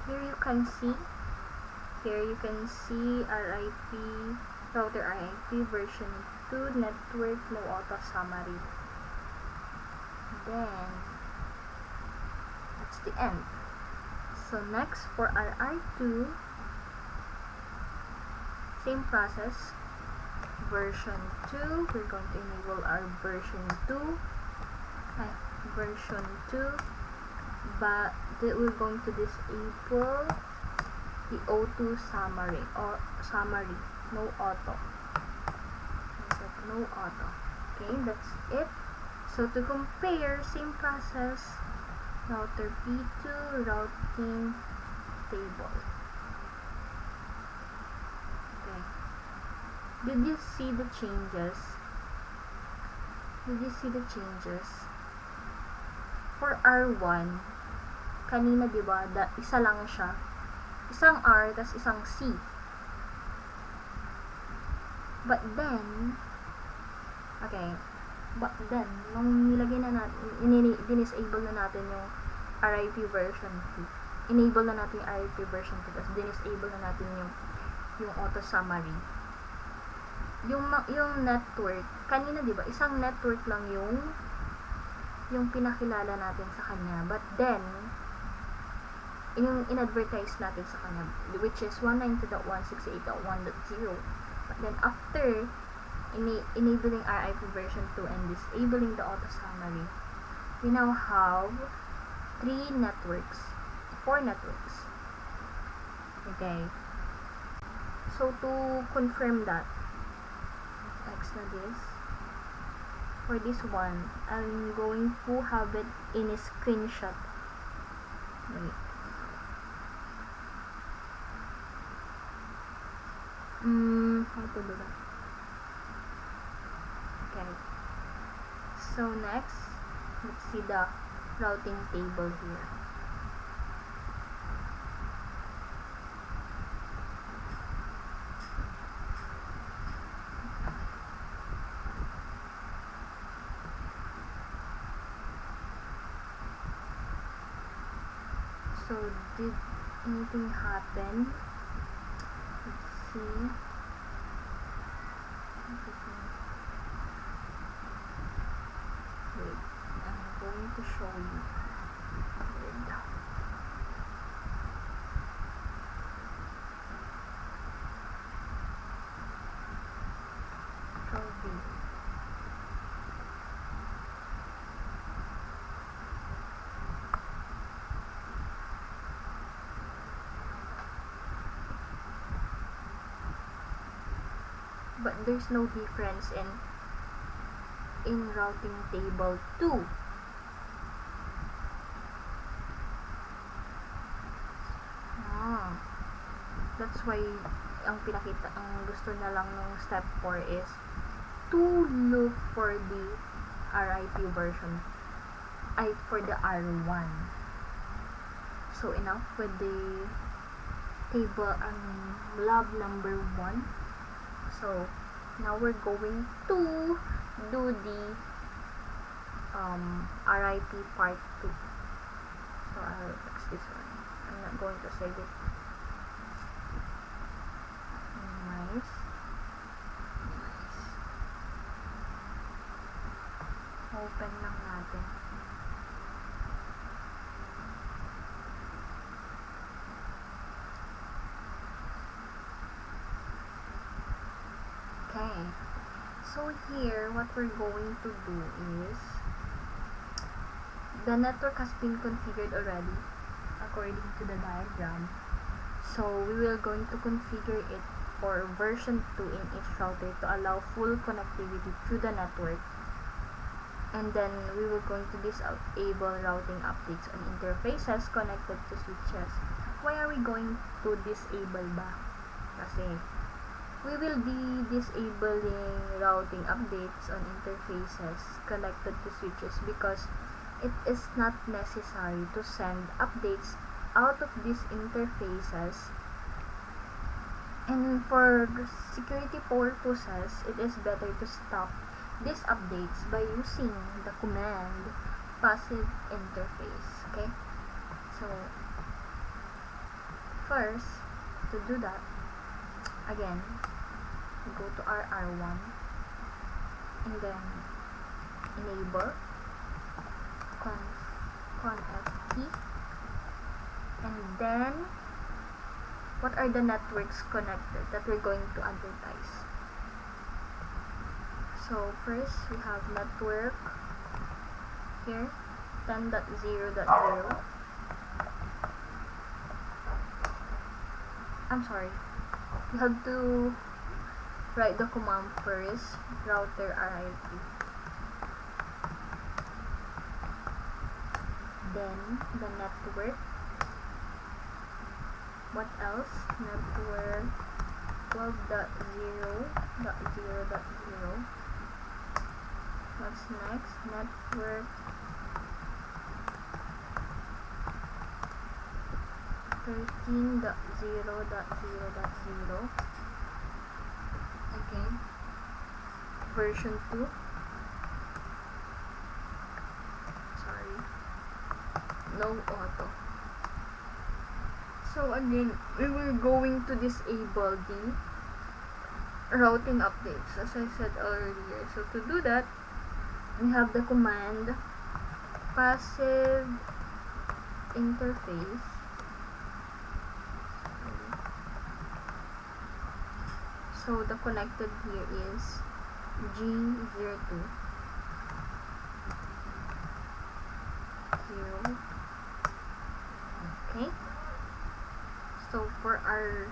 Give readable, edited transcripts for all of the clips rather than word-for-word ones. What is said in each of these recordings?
Here you can see RIP router RIP version 2 network no auto summary. Then that's the end. So next for RR2, same process, version 2, we're going to enable our version 2, but we're going to disable the O2 summary or summary, no auto. No auto. Okay, that's it. So to compare, same process, router P2 routing table. Okay. Did you see the changes? For R1, kanina diba, isa lang siya. Isang R, tas isang C. But then, nung nilagay na natin, dinisable na natin yung RIP version 2. Enable na natin yung RIP version 2, tapos dinisable na natin yung auto summary. Yung network, kanina diba, isang network lang yung pinakilala natin sa kanya. But then, yung in-advertise natin sa kanya, which is 192.168.1.0. But then, after enabling RIP version 2 and disabling the auto summary, we now have 4 networks. Okay. So, to confirm that, X na this. For this one, I'm going to have it in a screenshot. Wait. How to do that? Okay. So next, let's see the routing table here. So did anything happen? Let's see. Wait, I'm going to show you. But there's no difference in routing table 2. That's why ang gusto na lang ng step 4 is to look for the RIP version for the R1. So enough with the table lab number 1. So now we're going to do the RIP part 2. So I'll fix this one. I'm not going to save it. Nice. Open lang natin. Okay. So here, what we're going to do is, the network has been configured already according to the diagram. So we will going to configure it for version 2 in each router to allow full connectivity to the network. And then we will going to disable routing updates on interfaces connected to switches. Why are we going to disable ba? Kasi we will be disabling routing updates on interfaces connected to switches because it is not necessary to send updates out of these interfaces, and for security purposes, it is better to stop these updates by using the command passive interface. Okay, so first, to do that, again, go to RR1 and then enable conft, and then what are the networks connected that we're going to advertise. So first we have network here 10.0.0. I'm sorry, you have to write the command first, router RIP, then the network. What else? Network 12.0.0.0. What's next? Network 13.0.0.0. Again, version 2. Sorry, no auto. So again, we were going to disable the routing updates, as I said earlier. So to do that, we have the command passive interface. So the connected here is G02 0. Okay. So for our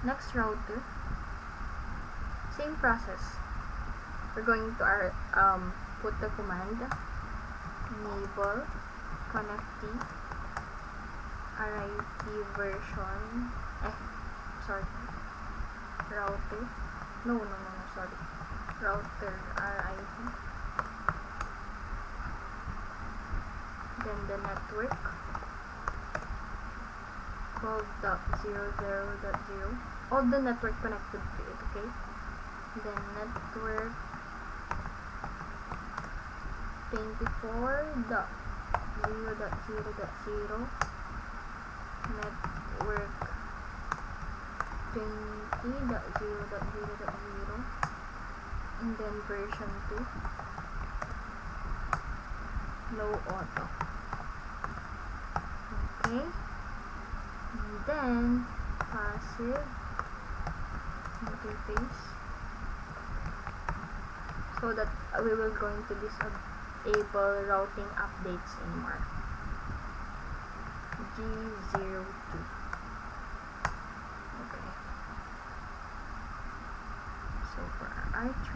next router, same process. We're going to put the command enable conft RIP version router sorry, router RIP, then the network 12.0.0.0, all the network connected to it, okay? Then network 24.0.0.0, network 20.0.0.0, and then version 2, no auto. Okay, and then passive interface, so that we will going to disable routing updates anymore. G02. Okay. So for R3,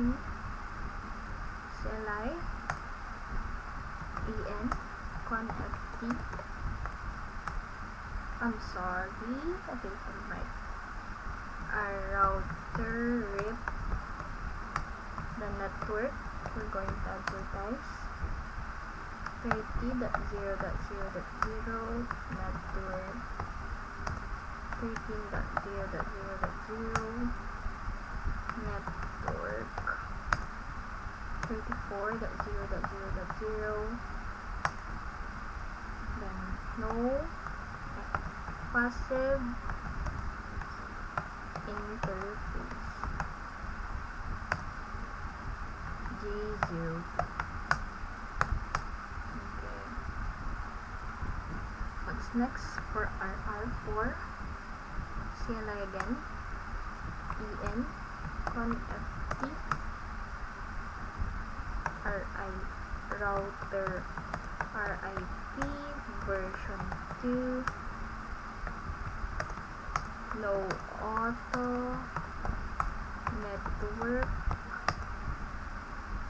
CLI en conft. I'm sorry. Okay, right. Our router RIP, the network we're going to advertise 30.0.0.0, network 13.0.0.0, network 34.0.0.0, then no passive interface G0. Okay. What's next? For R4, CLI again, en conft router RIP version 2, no auto, network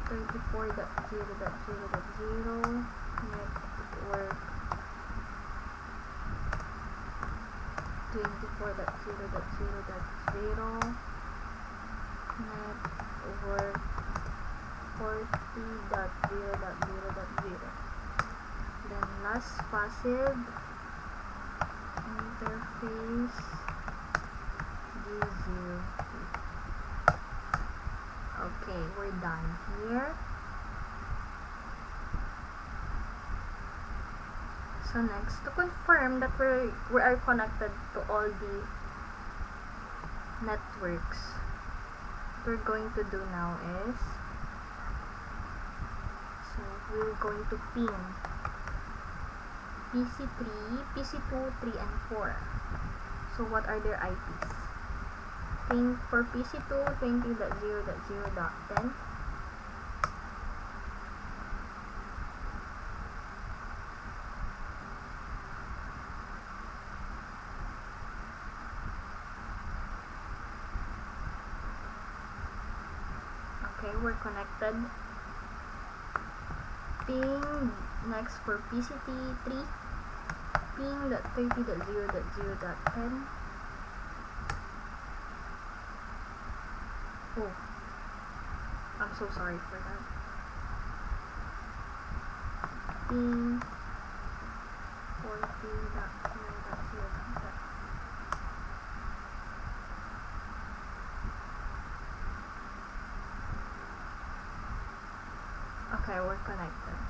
34.0.0.0, network 24.0.0.0, network 40.0.0.0. Then last passive interface G0. Okay, we're done here. So next, to confirm that we are connected to all the networks, what we're going to do now is, so we're going to ping PC3, PC2, 3, and 4. So what are their IPs? Ping for PC2, 20.0.0.10. Okay, we're connected. Ping next for PCT3, ping.30.0.0.10. Oh, I'm so sorry for that. Ping 40.0.0.10. Okay, we're connected.